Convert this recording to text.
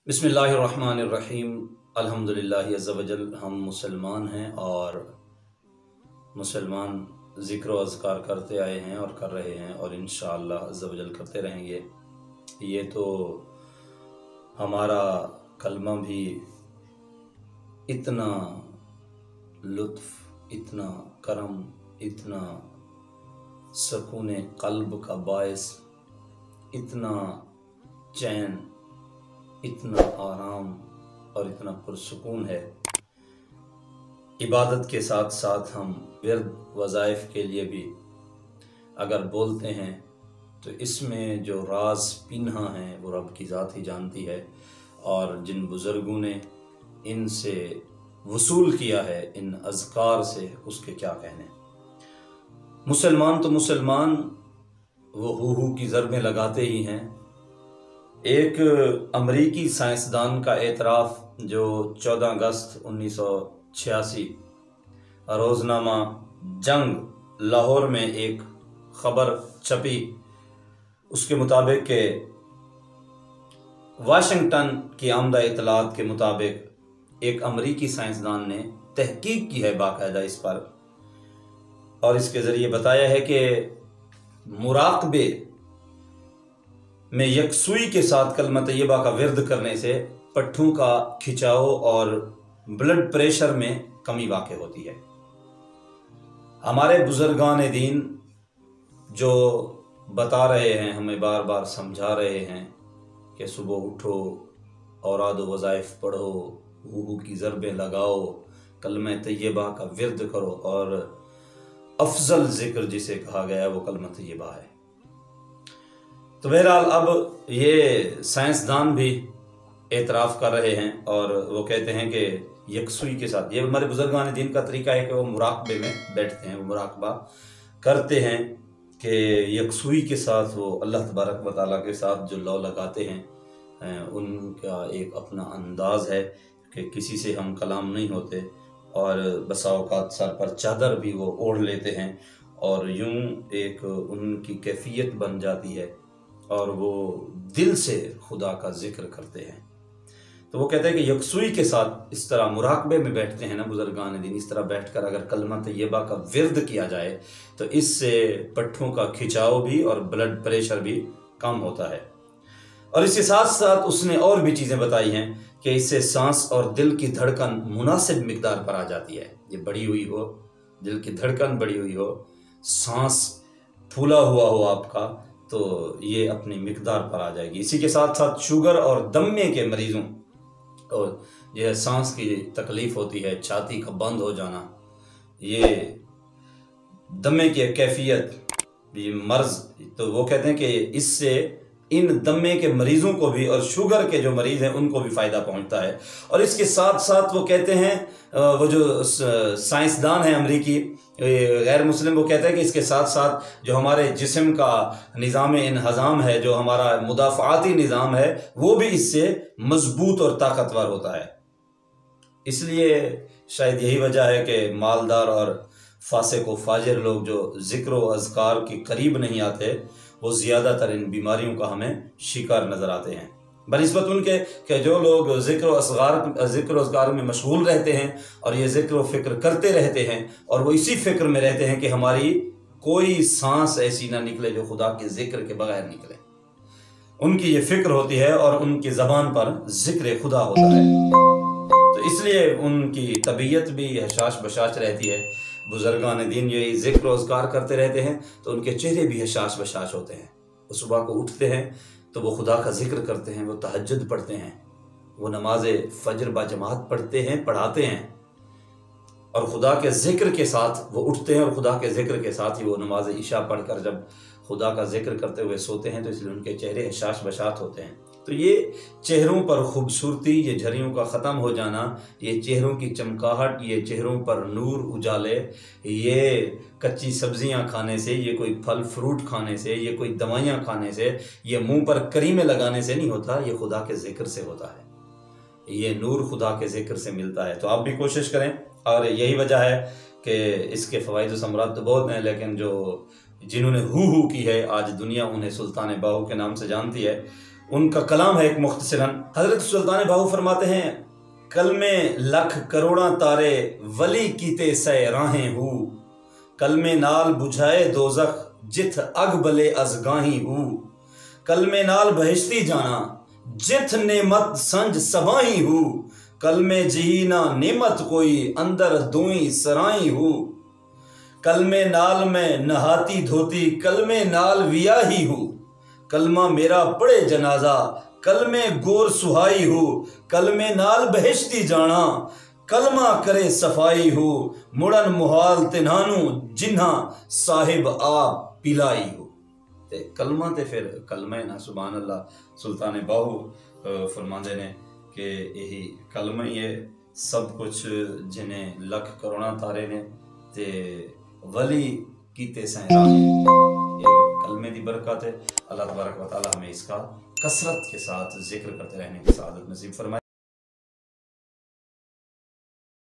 बिस्मिल्लाहिर्रहमानिर्रहीम। अल्हम्दुलिल्लाहि अज़्ज़ा वजल। हम मुसलमान हैं और मुसलमान ज़िक्र व अज़कार करते आए हैं और कर रहे हैं और इंशाअल्लाह अज़्ज़ा वजल करते रहेंगे। ये तो हमारा कलमा भी इतना लुत्फ़, इतना करम, इतना सकून क़ल्ब का बायस, इतना चैन, इतना आराम और इतना पुरसुकून है। इबादत के साथ साथ हम विर्द वज़ाइफ के लिए भी अगर बोलते हैं तो इसमें जो राज पिन्हा हैं वो रब की ज़ात ही जानती है, और जिन बुज़ुर्गों ने इनसे वसूल किया है इन अज़कार से, उसके क्या कहने। मुसलमान तो मुसलमान वो हू की ज़रबें लगाते ही हैं। एक अमरीकी साइंसदान का एतराफ़ जो 14 अगस्त 1986 रोज़नामा जंग लाहौर में एक ख़बर छपी, उसके मुताबिक के वाशिंगटन की आमदा इतलात के मुताबिक एक अमरीकी साइंसदान ने तहकीक की है बाकायदा इस पर, और इसके ज़रिए बताया है कि मुराक़बे में यकसुई के साथ कलमा तैयबा का विर्द करने से पट्ठों का खिंचाव और ब्लड प्रेशर में कमी वाक़ होती है। हमारे बुज़ुर्गान दीन जो बता रहे हैं, हमें बार बार समझा रहे हैं कि सुबह उठो, औराद व वज़ाइफ पढ़ो, हू की ज़रबें लगाओ, कलमा तैयबा का विर्द करो, और अफजल ज़िक्र जिसे कहा गया है वो कलमा तैयबा है। तो बहरहाल अब ये साइंसदान भी एतराफ़ कर रहे हैं और वो कहते हैं कि यकसुई के साथ, ये हमारे बुज़ुर्गान दीन का तरीका है कि वो मुराक़बे में बैठते हैं, वो मुराक़बा करते हैं कि यकसुई के साथ वो अल्लाह तबारक व तआला के साथ जो लौ लगाते हैं, उनका एक अपना अंदाज़ है कि किसी से हम कलाम नहीं होते, और बसा औक़ात सर पर चादर भी वो ओढ़ लेते हैं और यूं एक उनकी कैफियत बन जाती है और वो दिल से खुदा का जिक्र करते हैं। तो वो कहते हैं कि यकसुई के साथ इस तरह मुराक़बे में बैठते हैं ना बुज़ुर्गान दीन, इस तरह बैठकर अगर कलमा तैयबा का विर्द किया जाए तो इससे पट्ठों का खिंचाव भी और ब्लड प्रेशर भी कम होता है। और इसके साथ साथ उसने और भी चीज़ें बताई हैं कि इससे सांस और दिल की धड़कन मुनासिब मिक़दार पर आ जाती है। ये बढ़ी हुई हो, दिल की धड़कन बढ़ी हुई हो, सांस फूला हुआ हो आपका, तो ये अपनी मिक़दार पर आ जाएगी। इसी के साथ साथ शुगर और दमे के मरीज़ों और यह सांस की तकलीफ़ होती है, छाती का बंद हो जाना, ये दमे की कैफियत, ये मर्ज़, तो वो कहते हैं कि इससे इन दमे के मरीज़ों को भी और शुगर के जो मरीज़ हैं उनको भी फ़ायदा पहुंचता है। और इसके साथ साथ वो कहते हैं, वो जो साइंसदान है अमरीकी गैर मुस्लिम, वो कहते हैं कि इसके साथ साथ जो हमारे जिस्म का निज़ाम इंहज़ाम है, जो हमारा मुदाफ़ाती निज़ाम है, वो भी इससे मज़बूत और ताकतवर होता है। इसलिए शायद यही वजह है कि मालदार और फासिक व फाजिर लोग जो ज़िक्र व अज़कार के करीब नहीं आते, वो ज़्यादातर इन बीमारियों का हमें शिकार नज़र आते हैं, बनिस्बत उनके कि जो लोग ज़िक्र व अज़कार में मशगूल रहते हैं और ये ज़िक्र व फ़िक्र करते रहते हैं, और वो इसी फ़िक्र में रहते हैं कि हमारी कोई सांस ऐसी ना निकले जो खुदा के ज़िक्र के बगैर निकले। उनकी ये फ़िक्र होती है और उनकी ज़बान पर ज़िक्र खुदा होता है, तो इसलिए उनकी तबीयत भी हशाश बशाश रहती है। बुज़ुर्गान दीन यही ज़िक्र व अज़कार करते रहते हैं तो उनके चेहरे भी हशाश बशाश होते हैं। वो सुबह को उठते हैं तो वो खुदा का ज़िक्र करते हैं, वो तहज्जुद पढ़ते हैं, वो नमाज फ़जर बाजमात पढ़ाते हैं, और खुदा के ज़िक्र के साथ वो उठते हैं, और खुदा के ज़िक्र के साथ ही वो नमाज इशा पढ़कर जब खुदा का ज़िक्र करते हुए सोते हैं तो इसलिए उनके चेहरे हशाश बशात होते हैं। तो ये चेहरों पर खूबसूरती, ये झरियों का ख़त्म हो जाना, ये चेहरों की चमकाहट, ये चेहरों पर नूर उजाले, ये कच्ची सब्जियां खाने से, ये कोई फल फ्रूट खाने से, ये कोई दवाइयां खाने से, ये मुंह पर करीमें लगाने से नहीं होता, ये खुदा के ज़िक्र से होता है। ये नूर खुदा के ज़िक्र से मिलता है। तो आप भी कोशिश करें, और यही वजह है कि इसके फ़वाइद व समरात तो बहुत हैं, लेकिन जो जिन्होंने हू की है आज दुनिया उन्हें सुल्तान बाहू के नाम से जानती है, ان کا کلام ہے ایک مختصراً۔ حضرت سلطان باہو فرماتے ہیں کلمے لکھ کروڑاں تارے ولی کیتے سہ راہیں ہو، کلمے نال بجھائے دوزخ جت اگ بلے از گاہیں ہو، کلمے نال بہشتی جانا جت نعمت سنج سباہیں ہو، کلمے جہینا نعمت کوئی اندر دوئیں سرائیں ہو، کلمے نال میں نہاتی دھوتی کلمے نال ویاہی ہو، کلمہ میرا پڑے جنازہ کلمے گور سہائی ہو، کلمے نال بہشتی جانا کلمہ کرے صفائی ہو، مڑن محال تنہانو جنہاں صاحب آپ پلائی ہو۔ تے کلمہ تے پھر کلمہ نا سبحان اللہ۔ سلطان باہو فرماندے نے کہ یہی کلمہ ہی ہے سب کچھ، جنہیں لکھ کروڑاں تارے نے تے ولی کیتے سائیں راہیں، یہ کلمے دی برکت ہے۔ اللہ تبارک و تعالی ہمیں اس کا کثرت کے ساتھ ذکر کرتے رہنے کی سعادت نصیب فرمائے۔